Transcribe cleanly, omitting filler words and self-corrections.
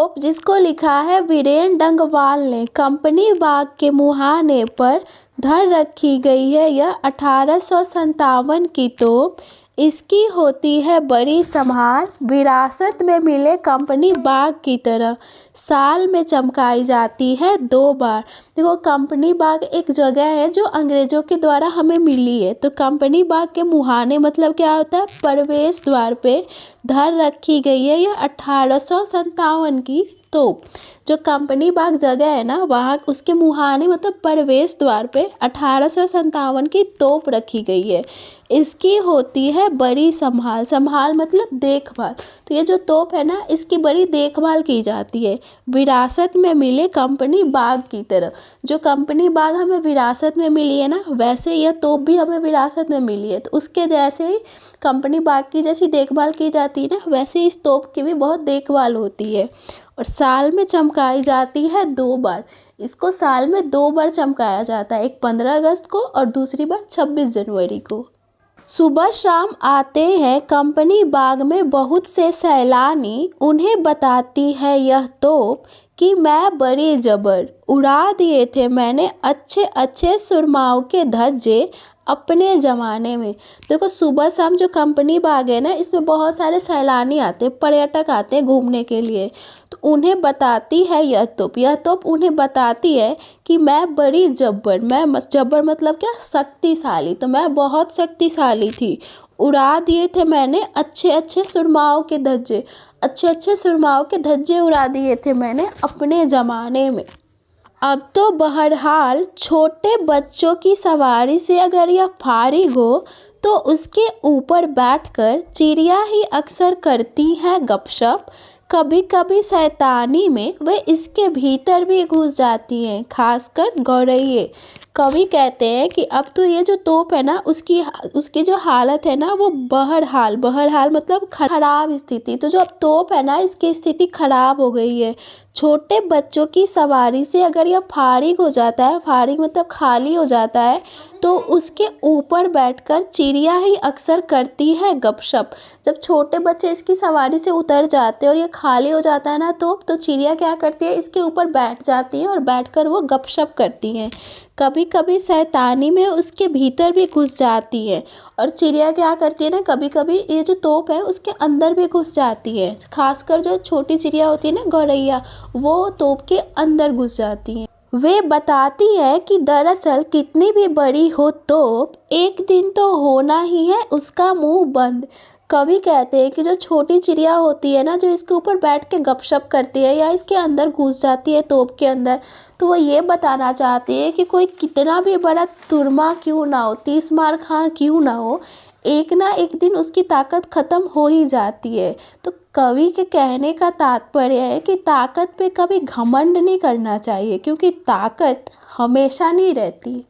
तोप जिसको लिखा है वीरेन डंगवाल ने कंपनी बाग के मुहाने पर धर रखी गई है। यह 1857 की तोप, इसकी होती है बड़ी संभाल, विरासत में मिले कंपनी बाग की तरह, साल में चमकाई जाती है 2 बार। देखो, कंपनी बाग एक जगह है जो अंग्रेजों के द्वारा हमें मिली है। तो कंपनी बाग के मुहाने मतलब क्या होता है? प्रवेश द्वार पे धर रखी गई है यह 1857 की तोप। जो कंपनी बाग जगह है ना, वहाँ उसके मुहाने मतलब प्रवेश द्वार पे 1857 की तोप रखी गई है। इसकी होती है बड़ी संभाल, संभाल मतलब देखभाल। तो ये जो तोप है ना, इसकी बड़ी देखभाल की जाती है, विरासत में मिले कंपनी बाग की तरह। जो कंपनी बाग हमें विरासत में मिली है ना, वैसे यह तोप भी हमें विरासत में मिली है। तो उसके जैसे ही कंपनी बाग की जैसी देखभाल की जाती है ना, वैसे इस तोप की भी बहुत देखभाल होती है। और साल में चमकाई जाती है 2 बार। इसको साल में 2 बार चमकाया जाता है, एक 15 अगस्त को और दूसरी बार 26 जनवरी को। सुबह शाम आते हैं कंपनी बाग में बहुत से सैलानी, उन्हें बताती है यह तोप कि मैं बड़ी जबर, उड़ा दिए थे मैंने अच्छे अच्छे सुरमाओं के धज्जे अपने ज़माने में। देखो, सुबह शाम जो कंपनी बाग है ना, इसमें बहुत सारे सैलानी आते हैं, पर्यटक आते हैं घूमने के लिए। तो उन्हें बताती है यह तोप उन्हें बताती है कि मैं बड़ी जब्बर, जब्बर मतलब क्या? शक्तिशाली। तो मैं बहुत शक्तिशाली थी, उड़ा दिए थे मैंने अच्छे अच्छे सुरमाओं के धज्जे, अच्छे अच्छे सुरमाओं के धज्जे उड़ा दिए थे मैंने अपने ज़माने में। अब तो बहरहाल छोटे बच्चों की सवारी से अगर यह फारिग हो तो उसके ऊपर बैठकर चिड़िया ही अक्सर करती हैं गपशप। कभी कभी शैतानी में वे इसके भीतर भी घुस जाती हैं, खासकर गौरैये। कवि कहते हैं कि अब तो ये जो तोप है ना, उसकी जो हालत है ना, वो बहरहाल मतलब खराब स्थिति। तो जो अब तोप है ना, इसकी स्थिति खराब हो गई है। छोटे बच्चों की सवारी से अगर यह फारिग हो जाता है, फारिग मतलब खाली हो जाता है, तो उसके ऊपर बैठकर चिड़िया ही अक्सर करती है गपशप। जब छोटे बच्चे इसकी सवारी से उतर जाते हैं और ये खाली हो जाता है ना तो चिड़िया क्या करती है? इसके ऊपर बैठ जाती है और बैठकर वो गपशप करती हैं। कभी कभी शैतानी में उसके भीतर भी घुस जाती है। और चिड़िया क्या करती है ना, कभी कभी ये जो तोप है उसके अंदर भी घुस जाती है। खासकर जो छोटी चिड़िया होती है ना, गौरैया, वो तोप के अंदर घुस जाती हैं। वे बताती है कि दरअसल कितनी भी बड़ी हो तोप, एक दिन तो होना ही है उसका मुंह बंद। कवि कहते हैं कि जो छोटी चिड़िया होती है ना, जो इसके ऊपर बैठ के गपशप करती है या इसके अंदर घुस जाती है तोप के अंदर, तो वो ये बताना चाहती है कि कोई कितना भी बड़ा तुरमा क्यों ना हो, 30 मार खां क्यों ना हो, एक ना एक दिन उसकी ताकत ख़त्म हो ही जाती है। तो कवि के कहने का तात्पर्य है कि ताकत पे कभी घमंड नहीं करना चाहिए, क्योंकि ताकत हमेशा नहीं रहती।